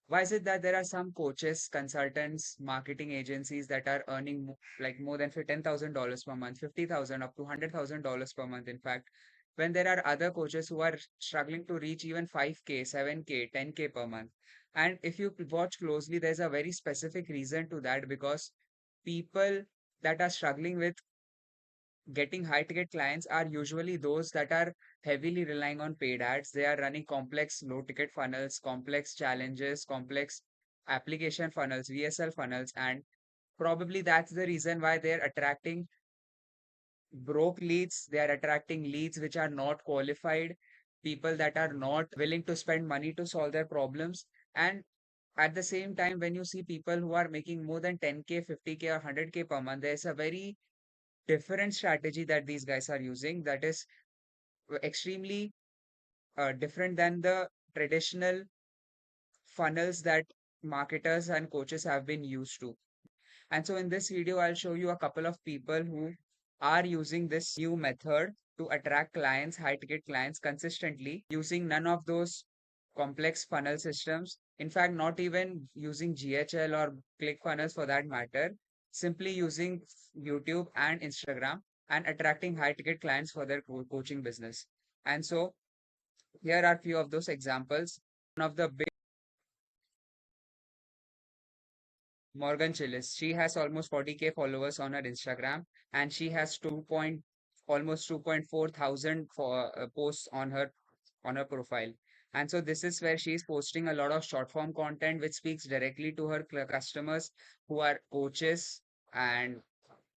Why is it that there are some coaches, consultants, marketing agencies that are earning like more than $10,000 per month, 50,000 up to $100,000 per month, in fact, when there are other coaches who are struggling to reach even 5K, 7K, 10K per month. And if you watch closely, there's a very specific reason to that because people that are struggling with getting high ticket clients are usually those that are heavily relying on paid ads. They are running complex low ticket funnels, complex challenges, complex application funnels, VSL funnels, and probably that's the reason why they're attracting broke leads. They are attracting leads which are not qualified, people that are not willing to spend money to solve their problems. And at the same time, when you see people who are making more than 10K, 50K, or 100K per month, there's a very different strategy that these guys are using that is extremely different than the traditional funnels that marketers and coaches have been used to. And so in this video, I'll show you a couple of people who are using this new method to attract clients, high ticket clients consistently using none of those complex funnel systems. In fact, not even using GHL or ClickFunnels for that matter, simply using YouTube and Instagram and attracting high ticket clients for their coaching business. And so here are few of those examples. One of the big Morgan Chillis. She has almost 40K followers on her Instagram and she has 2.4 thousand for posts on her profile. And so this is where she is posting a lot of short form content which speaks directly to her customers who are coaches and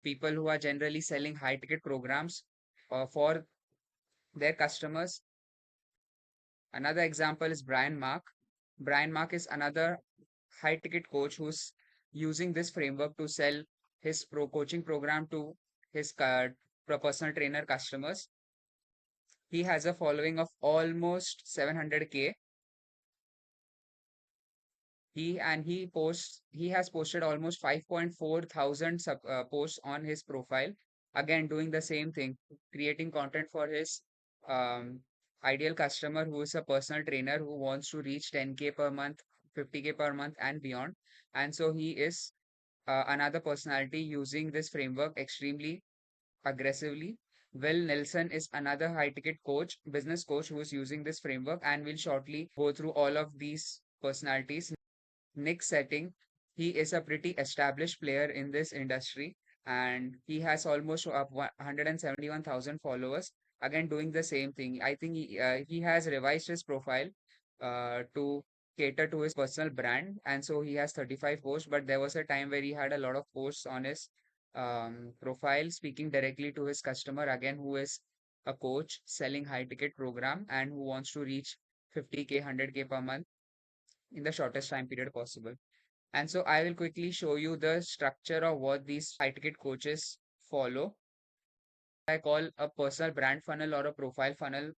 people who are generally selling high ticket programs for their customers. Another example is Brian Mark. Brian Mark is another high ticket coach who's using this framework to sell his pro coaching program to his personal trainer customers. He has a following of almost 700K. He has posted almost 5.4 thousand posts on his profile. Again, doing the same thing, creating content for his um, ideal customer who is a personal trainer who wants to reach 10K per month, 50K per month, and beyond. And so he is another personality using this framework extremely aggressively. Will Nelson is another high ticket coach, business coach who is using this framework, and will shortly go through all of these personalities. Nick Setting, he is a pretty established player in this industry and he has almost 171,000 followers. Again, doing the same thing. I think he has revised his profile to cater to his personal brand. And so he has 35 posts, but there was a time where he had a lot of posts on his profile speaking directly to his customer, again, who is a coach selling high ticket program and who wants to reach 50K, 100K per month in the shortest time period possible. And so I will quickly show you the structure of what these high ticket coaches follow. I call a personal brand funnel or a profile funnel,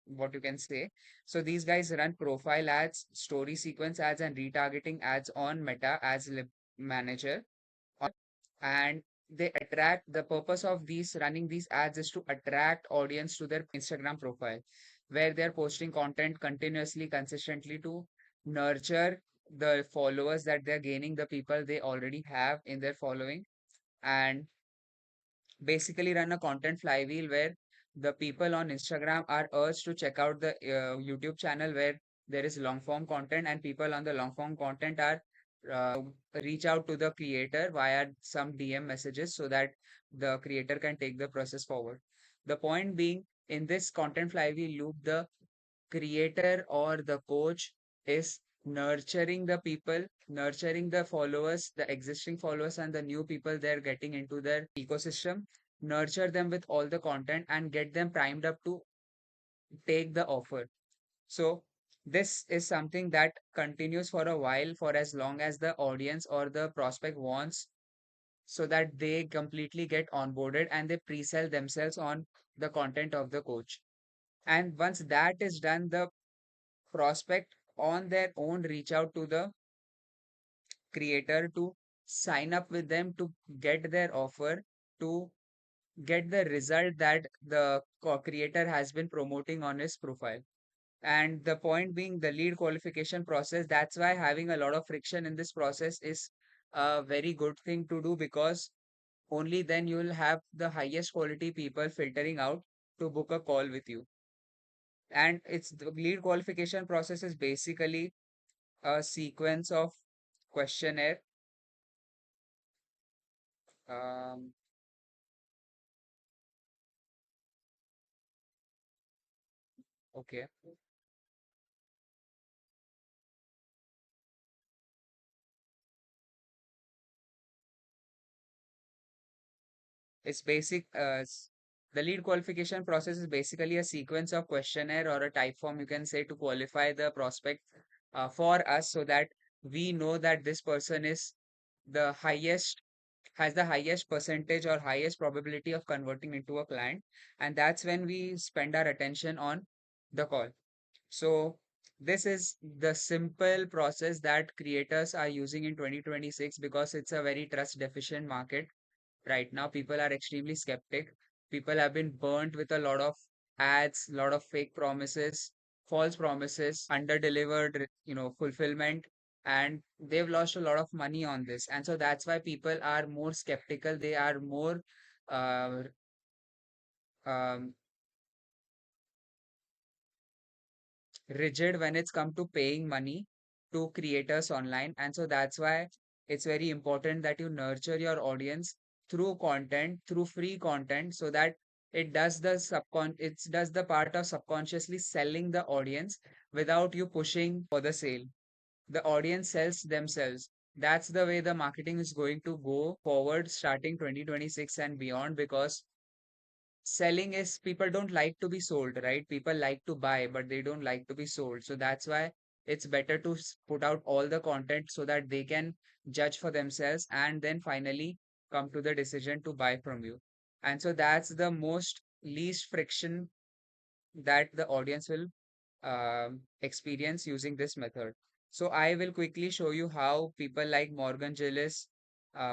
what you can say. So these guys run profile ads, story sequence ads, and retargeting ads on Meta as Lib Manager. And they attract the purpose of these running these ads is to attract audience to their Instagram profile, where they're posting content continuously, consistently to nurture the followers that they're gaining, the people they already have in their following, and basically run a content flywheel where the people on Instagram are urged to check out the YouTube channel where there is long form content, and people on the long form content are uh, reach out to the creator via some DM messages so that the creator can take the process forward. The point being, in this content flywheel loop, the creator or the coach is nurturing the people, nurturing the followers, the existing followers, and the new people they're getting into their ecosystem, nurture them with all the content and get them primed up to take the offer. So, this is something that continues for a while, for as long as the audience or the prospect wants, so that they completely get onboarded and they pre sell themselves on the content of the coach. And once that is done, the prospect on their own reach out to the creator to sign up with them to get their offer, to get the result that the creator has been promoting on his profile. And the point being the lead qualification process, that's why having a lot of friction in this process is a very good thing to do, because only then you will have the highest quality people filtering out to book a call with you. And it's the lead qualification process is basically a sequence of questionnaire. Um, okay. It's basic. The lead qualification process is basically a sequence of questionnaire or a type form, you can say, to qualify the prospect for us, so that we know that this person is the highest, has the highest percentage or highest probability of converting into a client. And that's when we spend our attention on the call. So this is the simple process that creators are using in 2026, because it's a very trust deficient market right now. People are extremely skeptic. People have been burnt with a lot of ads, lot of fake promises, false promises, under delivered, fulfillment, and they've lost a lot of money on this. And so that's why people are more skeptical. They are more uh, um, rigid when it's come to paying money to creators online. And so that's why it's very important that you nurture your audience through content, through free content, so that it does the part of subconsciously selling the audience without you pushing for the sale. The audience sells themselves. That's the way the marketing is going to go forward starting 2026 and beyond, because selling is, people don't like to be sold, right? People like to buy, but they don't like to be sold. So that's why it's better to put out all the content so that they can judge for themselves and then finally come to the decision to buy from you. And so that's the most least friction that the audience will experience using this method. So I will quickly show you how people like Morgan Gillis,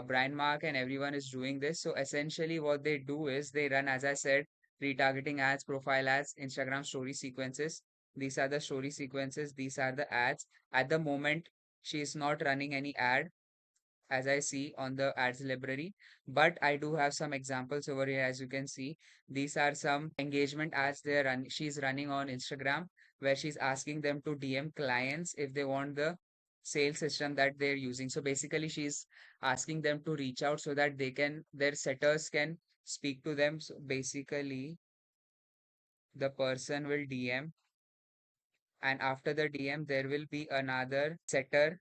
Brian Mark, and everyone is doing this. So essentially, what they do is they run, as I said, retargeting ads, profile ads, Instagram story sequences. These are the story sequences. These are the ads. At the moment, she is not running any ad, as I see on the ads library. But I do have some examples over here. As you can see, these are some engagement ads she's running on Instagram, where she's asking them to DM clients if they want the sales system that they're using. So basically, she's asking them to reach out so that their setters can speak to them. So basically, the person will DM, and after the DM, there will be another setter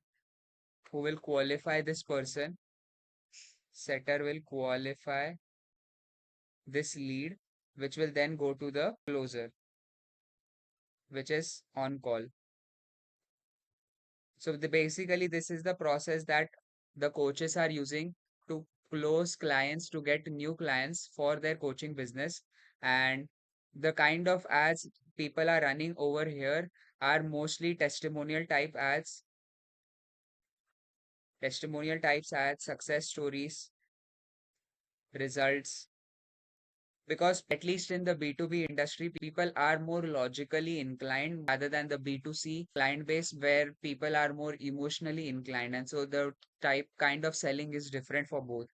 who will qualify this person. Setter will qualify this lead, which will then go to the closer, which is on call. So basically, this is the process that the coaches are using to close clients, to get new clients for their coaching business. And the kind of ads people are running over here are mostly testimonial types ads, success stories, results, because at least in the B2B industry, people are more logically inclined rather than the B2C client base, where people are more emotionally inclined. And so the type kind of selling is different for both.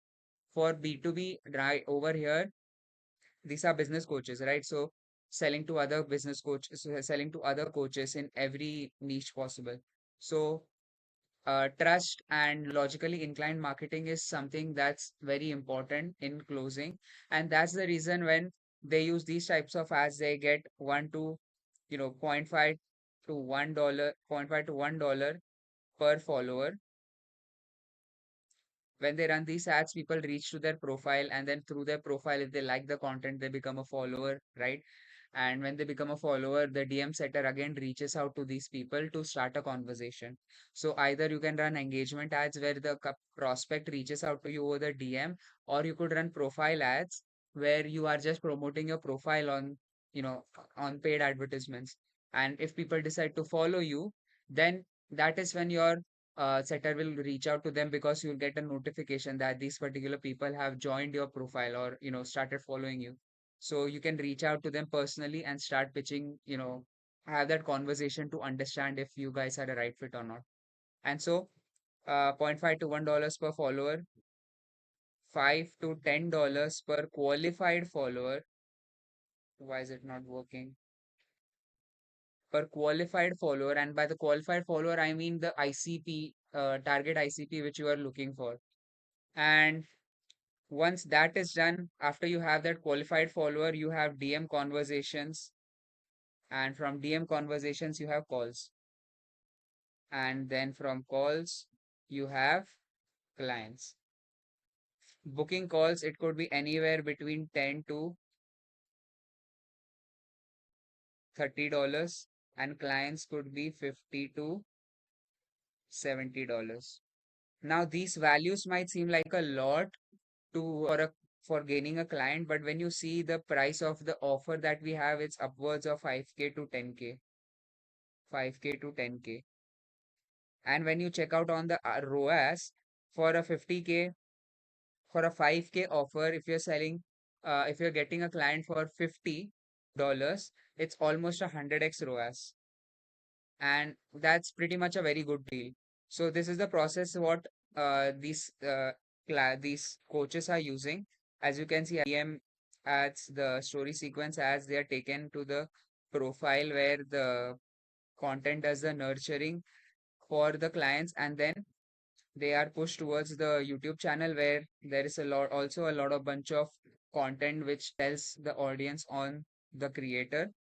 For B2B, right over here, these are business coaches, right? So selling to other business coaches, selling to other coaches in every niche possible. So trust and logically inclined marketing is something that's very important in closing. And that's the reason when they use these types of ads, they get 1 to, point 0.5 to $1, point 0.5 to $1 per follower. When they run these ads, people reach to their profile, and then through their profile, if they like the content, they become a follower, right? And when they become a follower, the DM setter again reaches out to these people to start a conversation. So either you can run engagement ads where the prospect reaches out to you over the DM, or you could run profile ads where you are just promoting your profile on, on paid advertisements. And if people decide to follow you, then that is when your setter will reach out to them, because you'll get a notification that these particular people have joined your profile or started following you. So you can reach out to them personally and start pitching have that conversation to understand if you guys are a right fit or not. And so, 0.5 to $1 per follower, $5 to $10 per qualified follower. Why is it not working? Per qualified follower, and by the qualified follower, I mean the ICP, target ICP, which you are looking for. And once that is done, after you have that qualified follower, you have DM conversations, and from DM conversations, you have calls. And then from calls, you have clients. Booking calls, it could be anywhere between 10 to $30, and clients could be 50 to $70. Now, these values might seem like a lot to for gaining a client, but when you see the price of the offer that we have, it's upwards of 5K to 10K, 5K to 10K. And when you check out on the ROAS for a 50K, for a 5K offer, if you're selling, if you're getting a client for $50, it's almost a 100x ROAS. And that's pretty much a very good deal. So this is the process what these coaches are using. As you can see, DM ads, the story sequence ads, they are taken to the profile where the content does the nurturing for the clients, and then they are pushed towards the YouTube channel where there is a lot of bunch of content which tells the audience on the creator,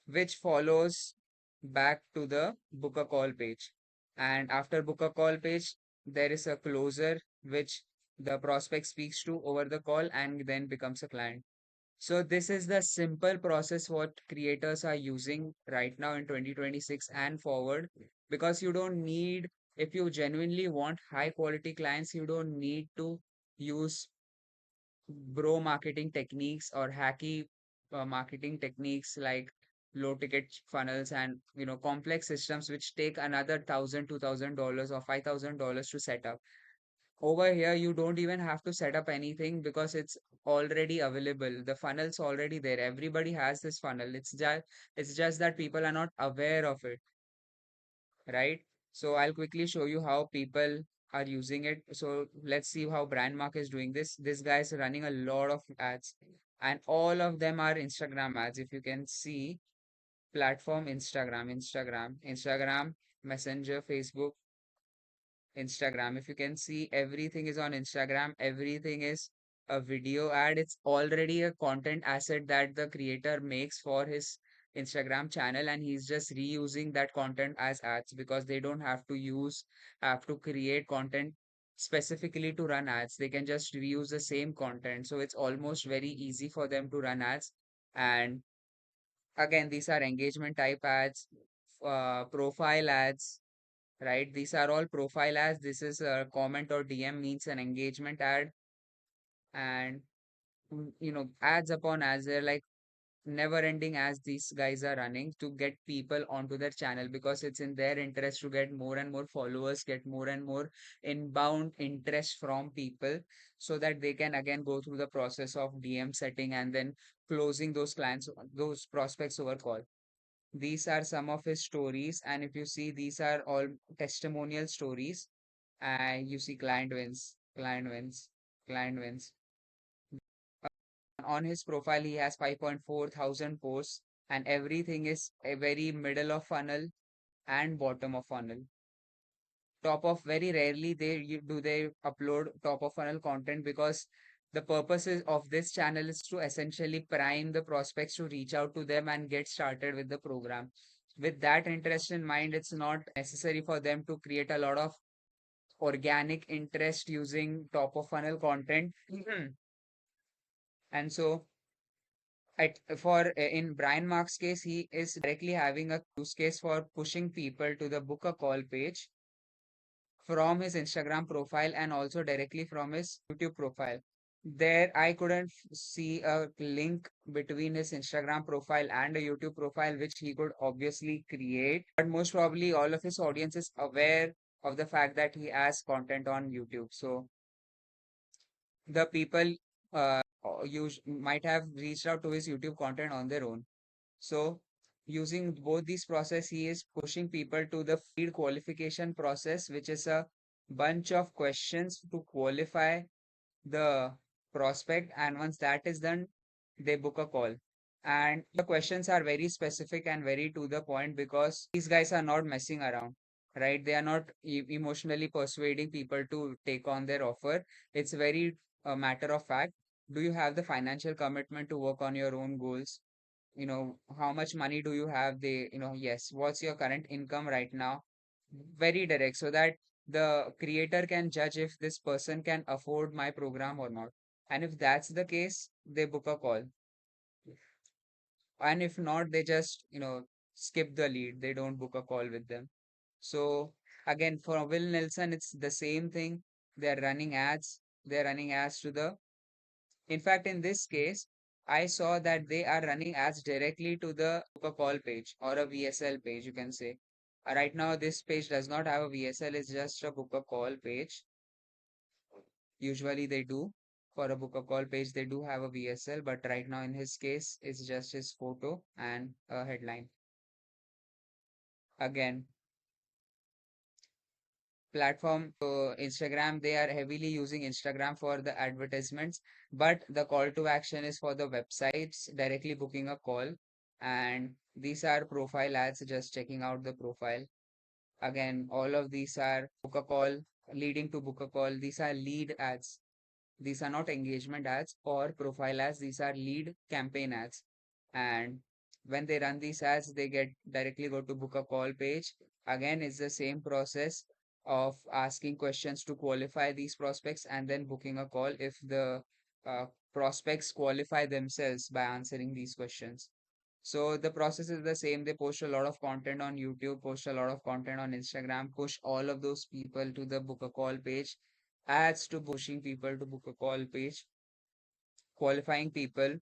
which follows back to the book a call page. And after book a call page, there is a closer which the prospect speaks to over the call and then becomes a client. So this is the simple process what creators are using right now in 2026 and forward, because you don't need, if you genuinely want high quality clients, you don't need to use bro marketing techniques or hacky marketing techniques like low ticket funnels and complex systems which take another $1,000, $2,000 or $5,000 to set up. Over here, you don't even have to set up anything because it's already available. The funnel's already there. Everybody has this funnel. It's just that people are not aware of it, right? So I'll quickly show you how people are using it. So let's see how Brandmark is doing this. This guy is running a lot of ads, and all of them are Instagram ads. If you can see, platform Instagram, Messenger, Facebook, Instagram. If you can see, everything is on Instagram. Everything is a video ad. It's already a content asset that the creator makes for his Instagram channel, and he's just reusing that content as ads because they don't have to create content specifically to run ads. They can just reuse the same content. So it's almost very easy for them to run ads. And again, these are engagement type ads, profile ads, right? These are all profile ads. This is a comment or DM means an engagement ad, and ads upon ads. They're like never ending as these guys are running to get people onto their channel because it's in their interest to get more and more followers, get more and more inbound interest from people so that they can again go through the process of DM setting and then closing those clients, those prospects over call. These are some of his stories, and if you see, these are all testimonial stories. And you see, client wins, client wins, client wins. On his profile, he has 5.4 thousand posts, and everything is a very middle of funnel and bottom of funnel. Top of very rarely they upload top of funnel content because the purposes of this channel is to essentially prime the prospects to reach out to them and get started with the program. With that interest in mind, it's not necessary for them to create a lot of organic interest using top of funnel content. And so in Brian Mark's case, he is directly having a use case for pushing people to the book a call page from his Instagram profile and also directly from his YouTube profile. There, I couldn't see a link between his Instagram profile and a YouTube profile, which he could obviously create. But most probably, all of his audience is aware of the fact that he has content on YouTube. So the people you might have reached out to his YouTube content on their own. So using both these process, he is pushing people to the lead qualification process, which is a bunch of questions to qualify the prospect. And once that is done, they book a call. And the questions are very specific and very to the point, because these guys are not messing around, right? They are not emotionally persuading people to take on their offer. It's very a matter of fact. Do you have the financial commitment to work on your own goals? How much money do you have? Yes, what's your current income right now? Very direct, so that the creator can judge if this person can afford my program or not. And if that's the case, they book a call. And if not, they just skip the lead. They don't book a call with them. So again, for Will Nelson, it's the same thing. They're running ads to the In fact, in this case, I saw that they are running ads directly to the book a call page, or a VSL page, you can say. Right now, this page does not have a VSL, it's just a book a call page. Usually they do. For a book a call page, they do have a VSL, but right now in his case, it's just his photo and a headline. Again, platform Instagram, they are heavily using Instagram for the advertisements, but the call to action is for the websites directly booking a call. And these are profile ads, just checking out the profile. Again, all of these are book a call, leading to book a call. These are lead ads. These are not engagement ads or profile ads, these are lead campaign ads. And when they run these ads, they get directly go to book a call page. Again, it's the same process of asking questions to qualify these prospects and then booking a call if the uh, prospects qualify themselves by answering these questions. So the process is the same. They post a lot of content on YouTube, post a lot of content on Instagram, push all of those people to the book a call page, ads to pushing people to book a call page, qualifying people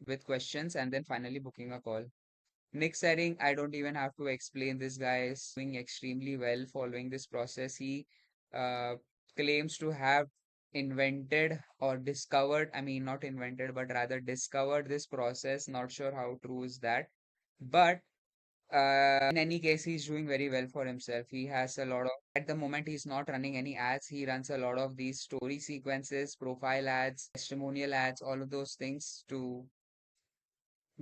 with questions, and then finally booking a call. Nick Sering, I don't even have to explain. This guy is doing extremely well following this process. He uh, claims to have invented or discovered, I mean, not invented, but rather discovered this process. Not sure how true is that. But in any case, he's doing very well for himself. He has a lot of, at the moment, he's not running any ads. He runs a lot of these story sequences, profile ads, testimonial ads, all of those things to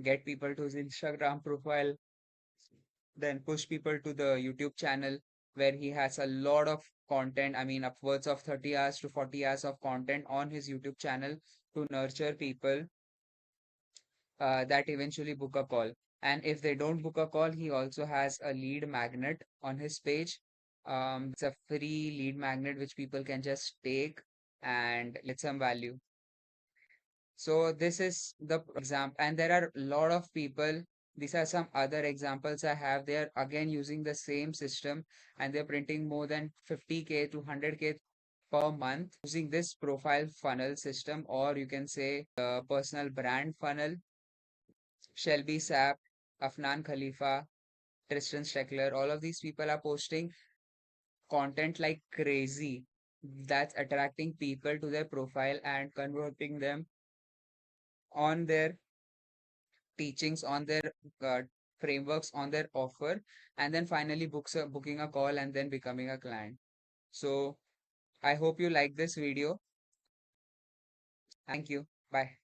get people to his Instagram profile, then push people to the YouTube channel where he has a lot of content. I mean, upwards of 30 hours to 40 hours of content on his YouTube channel to nurture people that eventually book a call. And if they don't book a call, he also has a lead magnet on his page. It's a free lead magnet which people can just take and get some value. So this is the example, and there are a lot of people. These are some other examples I have. They are again using the same system, and they're printing more than 50K to 100K per month using this profile funnel system, or you can say the personal brand funnel. Shelby Sapp, Afnan Khalifa, Tristan Steckler, all of these people are posting content like crazy that's attracting people to their profile and converting them on their teachings, on their uh, frameworks, on their offer, and then finally booking a call and then becoming a client. So I hope you like this video. Thank you. Bye.